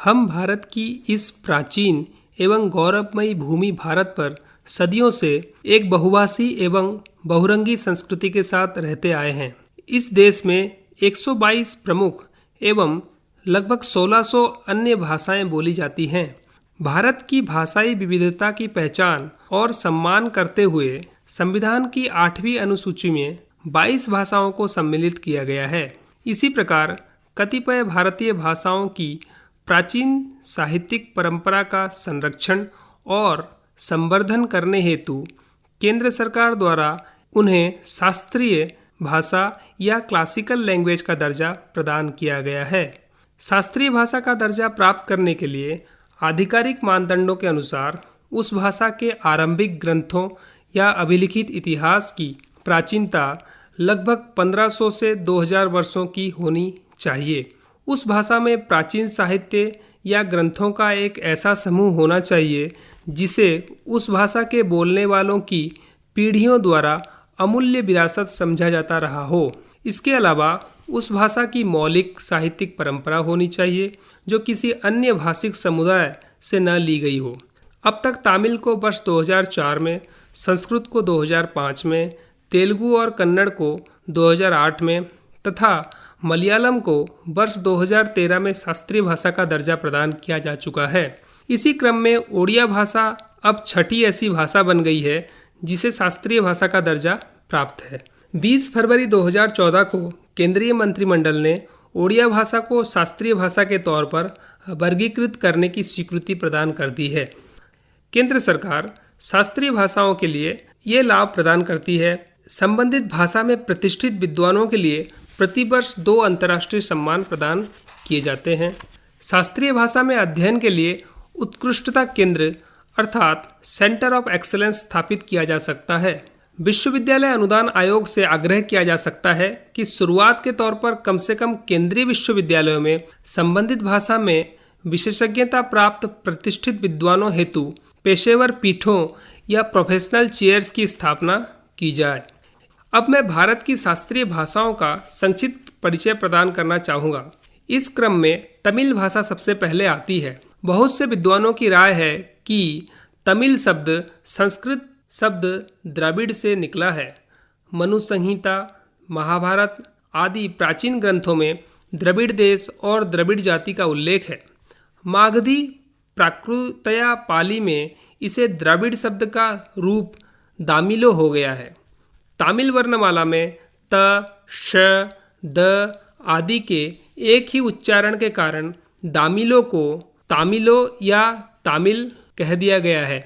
हम भारत की इस प्राचीन एवं गौरवमयी भूमि भारत पर सदियों से एक बहुभाषी एवं बहुरंगी संस्कृति के साथ रहते आए हैं। इस देश में 122 प्रमुख एवं लगभग 1600 अन्य भाषाएं बोली जाती हैं। भारत की भाषाई विविधता की पहचान और सम्मान करते हुए संविधान की 8वीं अनुसूची में 22 भाषाओं को सम्मिलित किया गया है। इसी प्रकार कतिपय भारतीय भाषाओं की प्राचीन साहित्यिक परंपरा का संरक्षण और संवर्धन करने हेतु केंद्र सरकार द्वारा उन्हें शास्त्रीय भाषा या क्लासिकल लैंग्वेज का दर्जा प्रदान किया गया है। शास्त्रीय भाषा का दर्जा प्राप्त करने के लिए आधिकारिक मानदंडों के अनुसार उस भाषा के आरंभिक ग्रंथों या अभिलिखित इतिहास की प्राचीनता लगभग 1500 से 2000 वर्षों की होनी चाहिए। उस भाषा में प्राचीन साहित्य या ग्रंथों का एक ऐसा समूह होना चाहिए जिसे उस भाषा के बोलने वालों की पीढ़ियों द्वारा अमूल्य विरासत समझा जाता रहा हो। इसके अलावा उस भाषा की मौलिक साहित्यिक परंपरा होनी चाहिए जो किसी अन्य भाषिक समुदाय से न ली गई हो। अब तक तमिल को वर्ष 2004 में, संस्कृत को 2005 में, तेलुगु और कन्नड़ को 2008 में तथा मलयालम को वर्ष 2013 में शास्त्रीय भाषा का दर्जा प्रदान किया जा चुका है। इसी क्रम में ओडिया भाषा अब छठी ऐसी भाषा बन गई है जिसे शास्त्रीय भाषा का दर्जा प्राप्त है। 20 फरवरी 2014 को केंद्रीय मंत्रिमंडल ने ओडिया भाषा को शास्त्रीय भाषा के तौर पर वर्गीकृत करने की स्वीकृति प्रदान कर दी है। केंद्र सरकार शास्त्रीय भाषाओं के लिए ये लाभ प्रदान करती है। संबंधित भाषा में प्रतिष्ठित विद्वानों के लिए प्रतिवर्ष 2 अंतर्राष्ट्रीय सम्मान प्रदान किए जाते हैं। शास्त्रीय भाषा में अध्ययन के लिए उत्कृष्टता केंद्र अर्थात सेंटर ऑफ एक्सीलेंस स्थापित किया जा सकता है। विश्वविद्यालय अनुदान आयोग से आग्रह किया जा सकता है कि शुरुआत के तौर पर कम से कम केंद्रीय विश्वविद्यालयों में संबंधित भाषा में विशेषज्ञता प्राप्त प्रतिष्ठित विद्वानों हेतु पेशेवर पीठों या प्रोफेशनल चेयर्स की स्थापना की जाए। अब मैं भारत की शास्त्रीय भाषाओं का संक्षिप्त परिचय प्रदान करना चाहूँगा। इस क्रम में तमिल भाषा सबसे पहले आती है। बहुत से विद्वानों की राय है कि तमिल शब्द संस्कृत शब्द द्रविड़ से निकला है। मनु संहिता, महाभारत आदि प्राचीन ग्रंथों में द्रविड़ देश और द्रविड़ जाति का उल्लेख है। मागधी प्राकृतया पाली में इसे द्रविड़ शब्द का रूप दामिलो हो गया है। तमिल वर्णमाला में त, श, द आदि के एक ही उच्चारण के कारण दामिलो को तामिलो या तामिल कह दिया गया है।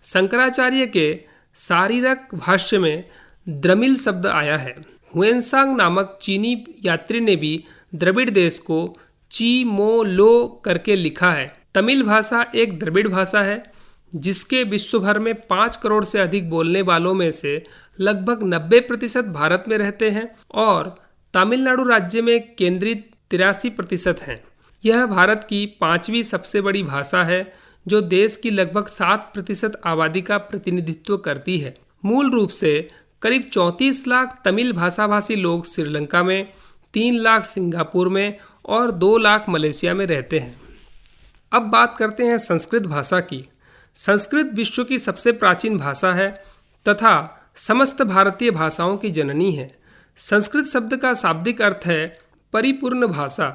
शंकराचार्य के शारीरक भाष्य में द्रमिल शब्द आया है। हुएनसांग नामक चीनी यात्री ने भी द्रविड़ देश को ची मो लो करके लिखा है। तमिल भाषा एक द्रविड़ भाषा है जिसके विश्व भर में 5 करोड़ से अधिक बोलने वालों में से लगभग 90% भारत में रहते हैं और तमिलनाडु राज्य में केंद्रित 83% हैं। यह भारत की 5वीं सबसे बड़ी भाषा है जो देश की लगभग 7% आबादी का प्रतिनिधित्व करती है। मूल रूप से करीब 34 लाख तमिल भाषाभाषी लोग श्रीलंका में, 3 लाख सिंगापुर में और 2 लाख मलेशिया में रहते हैं। अब बात करते हैं संस्कृत भाषा की। संस्कृत विश्व की सबसे प्राचीन भाषा है तथा समस्त भारतीय भाषाओं की जननी है। संस्कृत शब्द का शाब्दिक अर्थ है परिपूर्ण भाषा।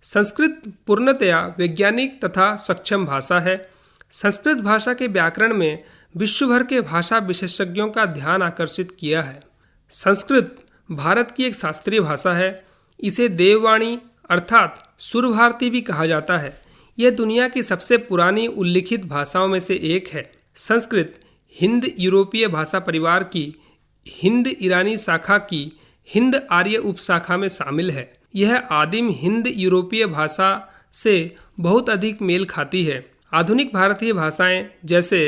संस्कृत पूर्णतया वैज्ञानिक तथा सक्षम भाषा है। संस्कृत भाषा के व्याकरण में विश्व भर के भाषा विशेषज्ञों का ध्यान आकर्षित किया है। संस्कृत भारत की एक शास्त्रीय भाषा है। इसे देववाणी अर्थात सुर भारती भी कहा जाता है। यह दुनिया की सबसे पुरानी उल्लिखित भाषाओं में से एक है। संस्कृत हिंद यूरोपीय भाषा परिवार की हिंद ईरानी शाखा की हिंद आर्य उपशाखा में शामिल है। यह आदिम हिंद यूरोपीय भाषा से बहुत अधिक मेल खाती है। आधुनिक भारतीय भाषाएं जैसे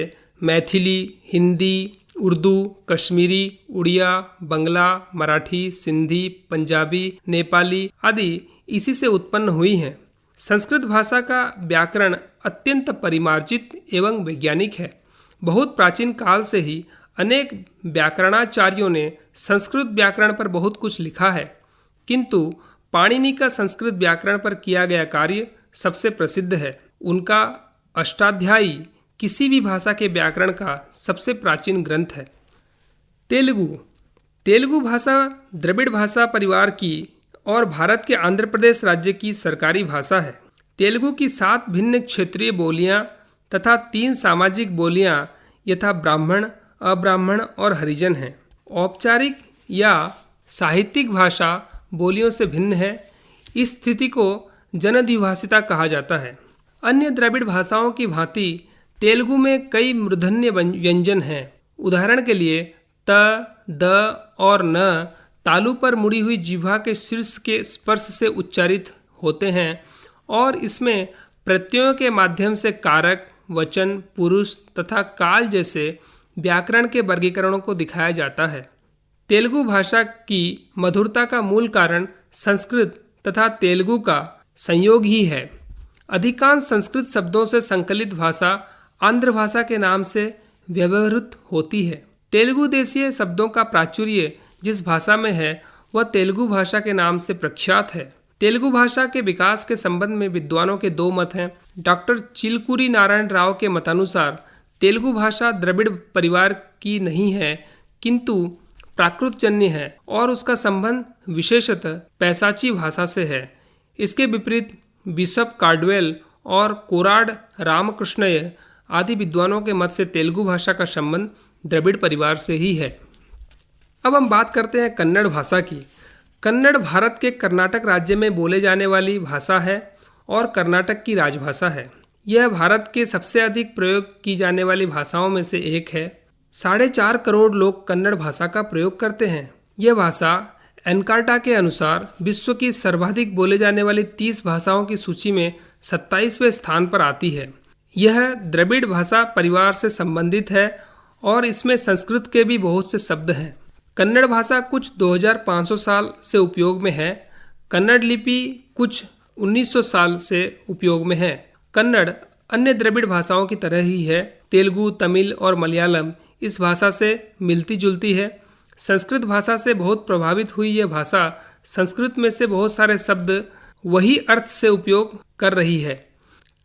मैथिली, हिंदी, उर्दू, कश्मीरी, उड़िया, बंगला, मराठी, सिंधी, पंजाबी, नेपाली आदि इसी से उत्पन्न हुई हैं। संस्कृत भाषा का व्याकरण अत्यंत परिमार्जित एवं वैज्ञानिक है। बहुत प्राचीन काल से ही अनेक व्याकरणाचार्यों ने संस्कृत व्याकरण पर बहुत कुछ लिखा है, किंतु पाणिनि का संस्कृत व्याकरण पर किया गया कार्य सबसे प्रसिद्ध है। उनका अष्टाध्यायी किसी भी भाषा के व्याकरण का सबसे प्राचीन ग्रंथ है। तेलुगु भाषा द्रविड़ भाषा परिवार की और भारत के आंध्र प्रदेश राज्य की सरकारी भाषा है। तेलुगु की 7 भिन्न क्षेत्रीय बोलियां तथा 3 सामाजिक बोलियां यथा ब्राह्मण, अब्राह्मण और हरिजन हैं। औपचारिक या साहित्यिक भाषा बोलियों से भिन्न है। इस स्थिति को जनद्विभाषिता कहा जाता है। अन्य द्रविड़ भाषाओं की भांति तेलुगु में कई मूर्धन्य व्यंजन हैं। उदाहरण के लिए त, द और न तालु पर मुड़ी हुई जिह्वा के शीर्ष के स्पर्श से उच्चारित होते हैं और इसमें प्रत्ययों के माध्यम से कारक, वचन, पुरुष तथा काल जैसे व्याकरण के वर्गीकरणों को दिखाया जाता है। तेलुगु भाषा की मधुरता का मूल कारण संस्कृत तथा तेलुगु का संयोग ही है। अधिकांश संस्कृत शब्दों से संकलित भाषा आंध्र भाषा के नाम से व्यवहृत होती है। तेलुगु देशीय शब्दों का प्राचुर्य जिस भाषा में है वह तेलुगु भाषा के नाम से प्रख्यात है। तेलुगु भाषा के विकास के संबंध में विद्वानों के 2 मत हैं। डॉक्टर चिलकुरी नारायण राव के मतानुसार तेलुगु भाषा द्रविड़ परिवार की नहीं है किंतु प्राकृतजन्य है और उसका संबंध विशेषतः पैसाची भाषा से है। इसके विपरीत बिशप कार्डवेल और कोराड रामकृष्णय आदि विद्वानों के मत से तेलुगु भाषा का संबंध द्रविड़ परिवार से ही है। अब हम बात करते हैं कन्नड़ भाषा की। कन्नड़ भारत के कर्नाटक राज्य में बोले जाने वाली भाषा है और कर्नाटक की राजभाषा है। यह भारत के सबसे अधिक प्रयोग की जाने वाली भाषाओं में से एक है। 4.5 करोड़ लोग कन्नड़ भाषा का प्रयोग करते हैं। यह भाषा एनकार्टा के अनुसार विश्व की सर्वाधिक बोले जाने वाली 30 भाषाओं की सूची में 27वें स्थान पर आती है। यह द्रविड़ भाषा परिवार से संबंधित है और इसमें संस्कृत के भी बहुत से शब्द हैं। कन्नड़ भाषा कुछ 2500 साल से उपयोग में है। कन्नड़ लिपि कुछ 1900 साल से उपयोग में है। कन्नड़ अन्य द्रविड़ भाषाओं की तरह ही है। तेलुगु, तमिल और मलयालम इस भाषा से मिलती जुलती है। संस्कृत भाषा से बहुत प्रभावित हुई यह भाषा संस्कृत में से बहुत सारे शब्द वही अर्थ से उपयोग कर रही है।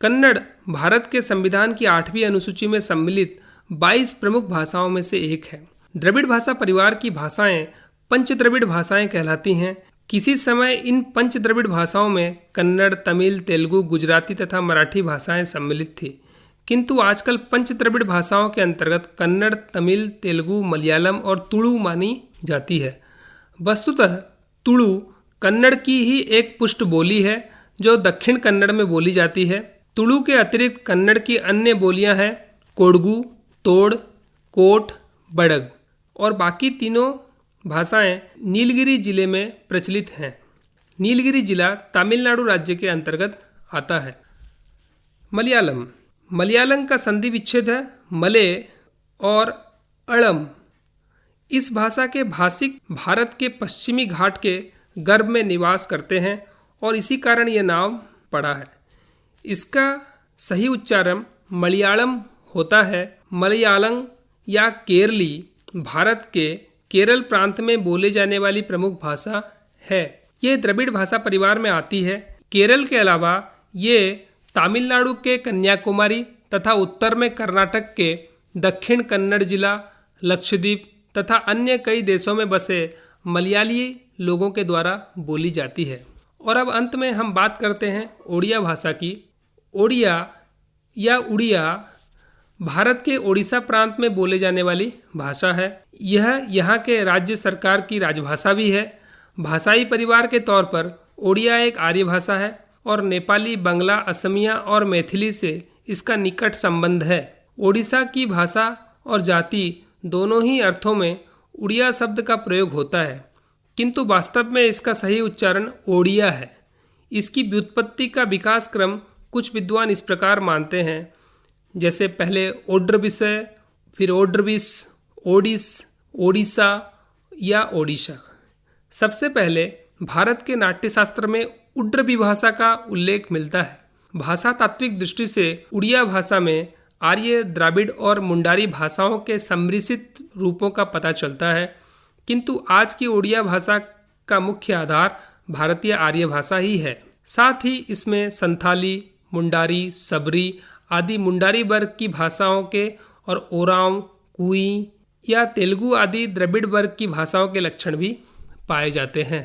कन्नड़ भारत के संविधान की 8वीं अनुसूची में सम्मिलित 22 प्रमुख भाषाओं में से एक है। द्रविड़ भाषा परिवार की भाषाएं पंच द्रविड़ भाषाएं कहलाती हैं। किसी समय इन पंच द्रविड़ भाषाओं में कन्नड़, तमिल, तेलुगु, गुजराती तथा मराठी भाषाएं सम्मिलित थी, किंतु आजकल पंच द्रविड़ भाषाओं के अंतर्गत कन्नड़, तमिल, तेलुगु, मलयालम और तुलु मानी जाती है। वस्तुतः तुलु कन्नड़ की ही एक पुष्ट बोली है जो दक्षिण कन्नड़ में बोली जाती है। तुलु के अतिरिक्त कन्नड़ की अन्य बोलियां हैं कोडगु, तोड़, कोट, बड़ग और बाकी तीनों भाषाएं नीलगिरी जिले में प्रचलित हैं। नीलगिरी जिला तमिलनाडु राज्य के अंतर्गत आता है। मलयालम का संधि विच्छेद है मले और अड़म। इस भाषा के भाषिक भारत के पश्चिमी घाट के गर्भ में निवास करते हैं और इसी कारण यह नाम पड़ा है। इसका सही उच्चारण मलयालम होता है। मलयालम या केरली भारत के केरल प्रांत में बोले जाने वाली प्रमुख भाषा है। ये द्रविड़ भाषा परिवार में आती है। केरल के अलावा ये तमिलनाडु के कन्याकुमारी तथा उत्तर में कर्नाटक के दक्षिण कन्नड़ जिला, लक्षद्वीप तथा अन्य कई देशों में बसे मलयाली लोगों के द्वारा बोली जाती है। और अब अंत में हम बात करते हैं ओडिया भाषा की। ओडिया या उड़िया भारत के ओडिशा प्रांत में बोले जाने वाली भाषा है। यह यहाँ के राज्य सरकार की राजभाषा भी है। भाषाई परिवार के तौर पर ओडिया एक आर्य भाषा है और नेपाली, बंगला, असमिया और मैथिली से इसका निकट संबंध है। ओडिशा की भाषा और जाति दोनों ही अर्थों में उड़िया शब्द का प्रयोग होता है, किंतु वास्तव में इसका सही उच्चारण ओडिया है। इसकी व्युत्पत्ति का विकास क्रम कुछ विद्वान इस प्रकार मानते हैं, जैसे पहले ओड्रविषय, फिर ओड्रविस, ओडिस, ओडिशा या ओडिशा। सबसे पहले भारत के नाट्यशास्त्र में उड्रवी भाषा का उल्लेख मिलता है। भाषा तात्विक दृष्टि से उड़िया भाषा में आर्य, द्राविड़ और मुंडारी भाषाओं के सम्मिश्रित रूपों का पता चलता है, किंतु आज की ओडिया भाषा का मुख्य आधार भारतीय आर्य भाषा ही है। साथ ही इसमें संथाली, मुंडारी, सबरी आदि मुंडारी वर्ग की भाषाओं के और ओरांव, कुई या तेलुगु आदि द्रविड़ वर्ग की भाषाओं के लक्षण भी पाए जाते हैं।